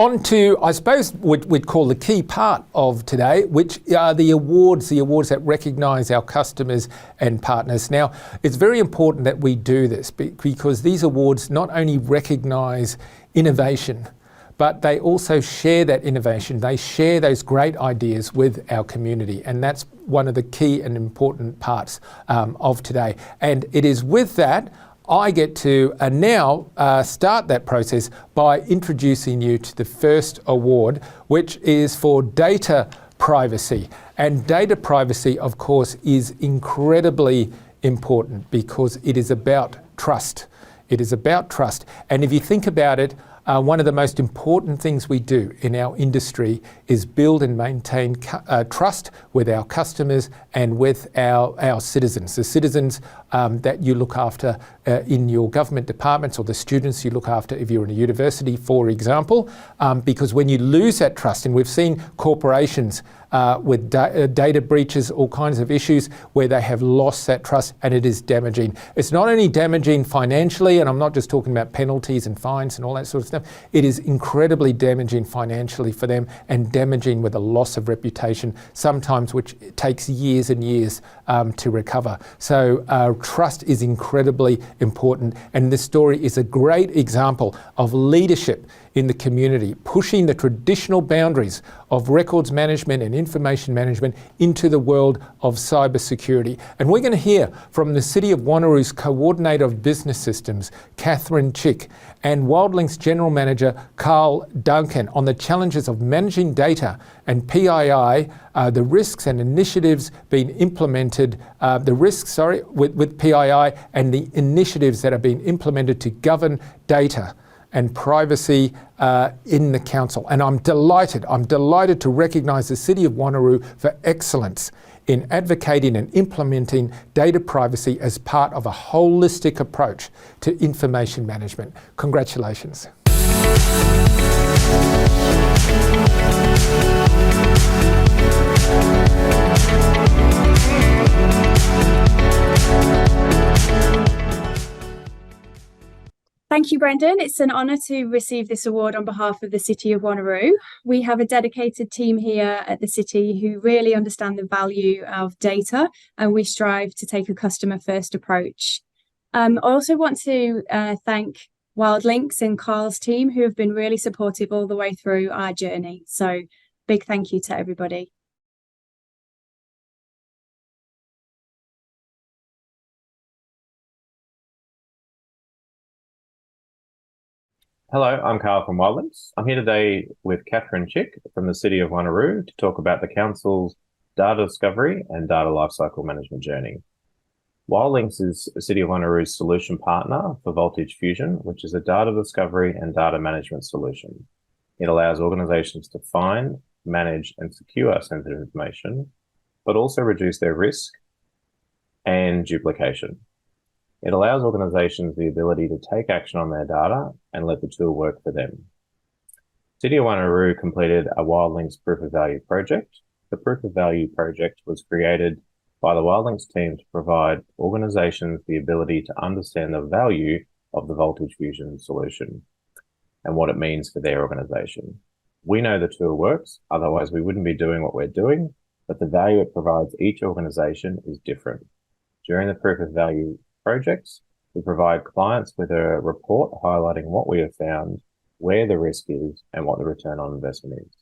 on to, I suppose, we'd call the key part of today, which are the awards that recognise our customers and partners. Now, it's very important that we do this because these awards not only recognise innovation, but they also share that innovation. They share those great ideas with our community, and that's one of the key and important parts of today. And it is with that I get to now start that process by introducing you to the first award, which is for data privacy. And data privacy, of course, is incredibly important because it is about trust. It is about trust. And if you think about it, one of the most important things we do in our industry is build and maintain trust with our customers and with our citizens, the citizens that you look after in your government departments, or the students you look after if you're in a university, for example, because when you lose that trust, and we've seen corporations with data breaches, all kinds of issues where they have lost that trust, and it is damaging. It's not only damaging financially, and I'm not just talking about penalties and fines and all that sort of stuff, it is incredibly damaging financially for them and damaging with a loss of reputation, sometimes which takes years and years to recover. So trust is incredibly important, and this story is a great example of leadership in the community, pushing the traditional boundaries of records management and information management into the world of cybersecurity. And we're going to hear from the City of Wanneroo's Coordinator of Business Systems, Katherine Chick, and WyldLynx General Manager, Carl Duncan, on the challenges of managing data and PII, the risks and initiatives being implemented, with PII and the initiatives that are being implemented to govern data and privacy in the council. And I'm delighted to recognise the City of Wanneroo for excellence in advocating and implementing data privacy as part of a holistic approach to information management. Congratulations. Thank you, Brendan. It's an honour to receive this award on behalf of the City of Wanneroo. We have a dedicated team here at the City who really understand the value of data, and we strive to take a customer-first approach. I also want to thank WyldLynx and Carl's team, who have been really supportive all the way through our journey. So big thank you to everybody. Hello, I'm Carl from WyldLynx. I'm here today with Katherine Chick from the City of Wanneroo to talk about the Council's data discovery and data lifecycle management journey. WyldLynx is the City of Wanneroo's solution partner for Voltage Fusion, which is a data discovery and data management solution. It allows organisations to find, manage and secure sensitive information, but also reduce their risk and duplication. It allows organisations the ability to take action on their data and let the tool work for them. City of Wanneroo completed a WyldLynx Proof of Value project. The Proof of Value project was created by the WyldLynx team to provide organisations the ability to understand the value of the Voltage Fusion solution and what it means for their organisation. We know the tool works, otherwise we wouldn't be doing what we're doing, but the value it provides each organisation is different. During the Proof of Value projects, we provide clients with a report highlighting what we have found, where the risk is, and what the return on investment is.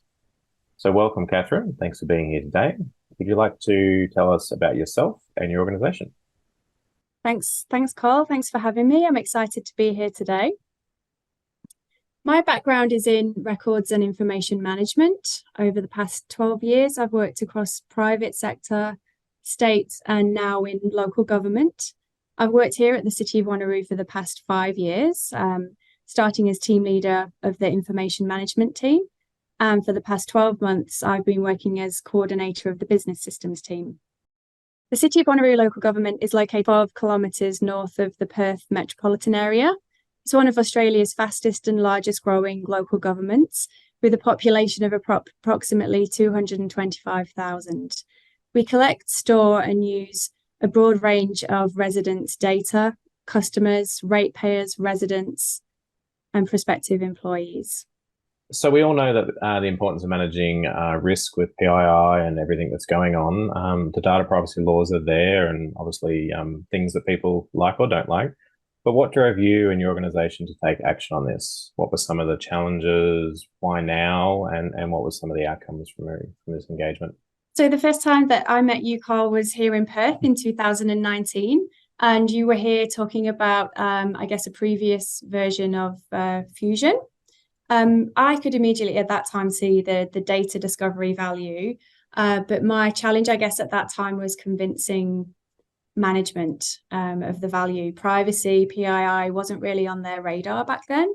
So welcome, Katherine. Thanks for being here today. Would you like to tell us about yourself and your organisation? Thanks, Carl. Thanks for having me. I'm excited to be here today. My background is in records and information management. Over the past 12 years, I've worked across private sector, state, and now in local government. I've worked here at the City of Wanneroo for the past 5 years, starting as team leader of the information management team. And for the past 12 months, I've been working as coordinator of the business systems team. The City of Wanneroo local government is located 12 kilometres north of the Perth metropolitan area. It's one of Australia's fastest and largest growing local governments, with a population of approximately 225,000. We collect, store and use a broad range of residents' data, customers, ratepayers, residents, and prospective employees. So we all know that the importance of managing risk with PII and everything that's going on. The data privacy laws are there, and obviously things that people like or don't like. But what drove you and your organisation to take action on this? What were some of the challenges? Why now? And what were some of the outcomes from this engagement? So the first time that I met you, Carl, was here in Perth in 2019. And you were here talking about, I guess, a previous version of Fusion. I could immediately at that time see the data discovery value. But my challenge, I guess, at that time was convincing management of the value. Privacy, PII wasn't really on their radar back then.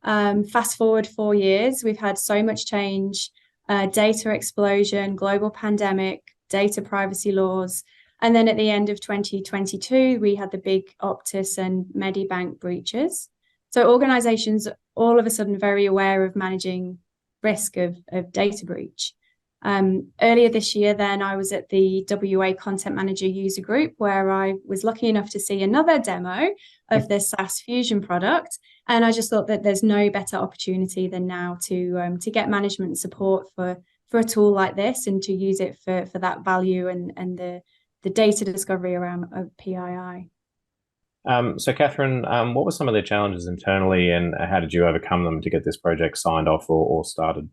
Fast forward 4 years, we've had so much change, data explosion, global pandemic, data privacy laws. And then at the end of 2022, we had the big Optus and Medibank breaches. So organizations all of a sudden very aware of managing risk of data breach. Earlier this year, then I was at the WA Content Manager user group where I was lucky enough to see another demo of the SaaS Fusion product. And I just thought that there's no better opportunity than now to get management support for a tool like this and to use it for that value and the data discovery around PII. So Katherine, what were some of the challenges internally, and how did you overcome them to get this project signed off or started?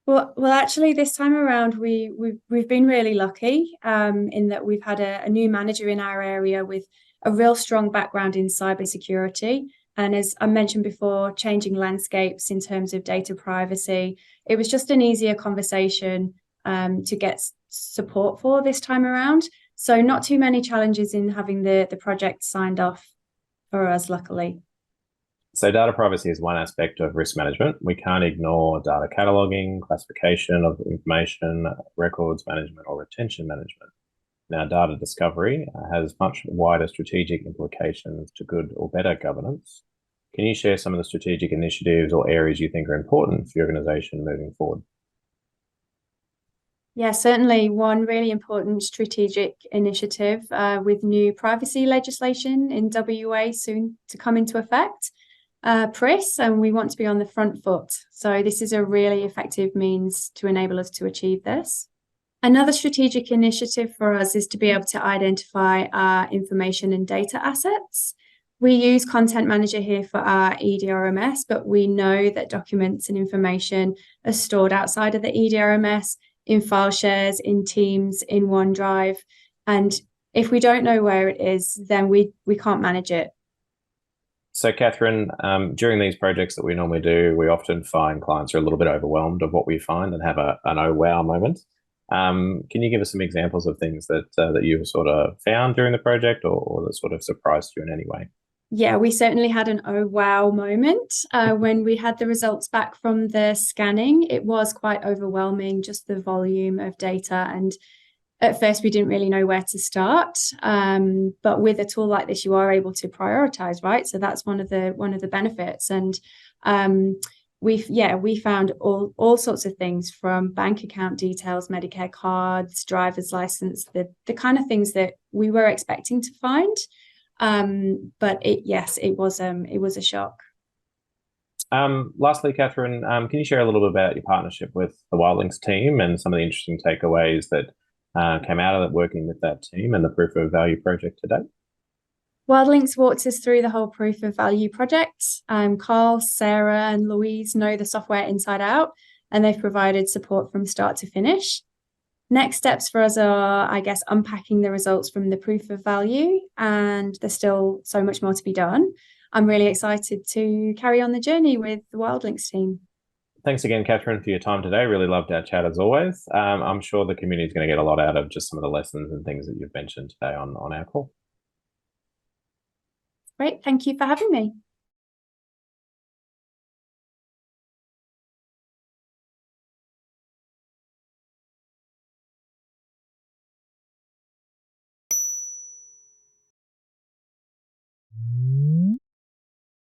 Well, actually, this time around, we've been really lucky in that we've had a new manager in our area with a real strong background in cybersecurity. And as I mentioned before, changing landscapes in terms of data privacy. It was just an easier conversation to get support for this time around. So not too many challenges in having the project signed off for us, luckily. So data privacy is one aspect of risk management. We can't ignore data cataloging, classification of information, records management, or retention management. Now, data discovery has much wider strategic implications to good or better governance. Can you share some of the strategic initiatives or areas you think are important for your organisation moving forward? Yeah, certainly one really important strategic initiative with new privacy legislation in WA soon to come into effect. PRIS, and we want to be on the front foot. So this is a really effective means to enable us to achieve this. Another strategic initiative for us is to be able to identify our information and data assets. We use Content Manager here for our EDRMS, but we know that documents and information are stored outside of the EDRMS, in file shares, in Teams, in OneDrive. And if we don't know where it is, then we can't manage it. So Katherine, during these projects that we normally do, we often find clients are a little bit overwhelmed of what we find and have an oh wow moment. Can you give us some examples of things that you sort of found during the project or that sort of surprised you in any way? Yeah, we certainly had an oh wow moment when we had the results back from the scanning. It was quite overwhelming, just the volume of data. And at first, we didn't really know where to start. But with a tool like this, you are able to prioritize, right? So that's one of the benefits. And we found all sorts of things from bank account details, Medicare cards, driver's license, the kind of things that we were expecting to find. But it was a shock. Lastly, Katherine, can you share a little bit about your partnership with the WyldLynx team and some of the interesting takeaways that came out of it working with that team and the proof of value project today? WyldLynx walked us through the whole proof of value project. Carl, Sarah, and Louise know the software inside out, and they've provided support from start to finish. Next steps for us are, I guess, unpacking the results from the proof of value, and there's still so much more to be done. I'm really excited to carry on the journey with the WyldLynx team. Thanks again, Katherine, for your time today. Really loved our chat as always. I'm sure the community is going to get a lot out of just some of the lessons and things that you've mentioned today on our call. Great. Thank you for having me.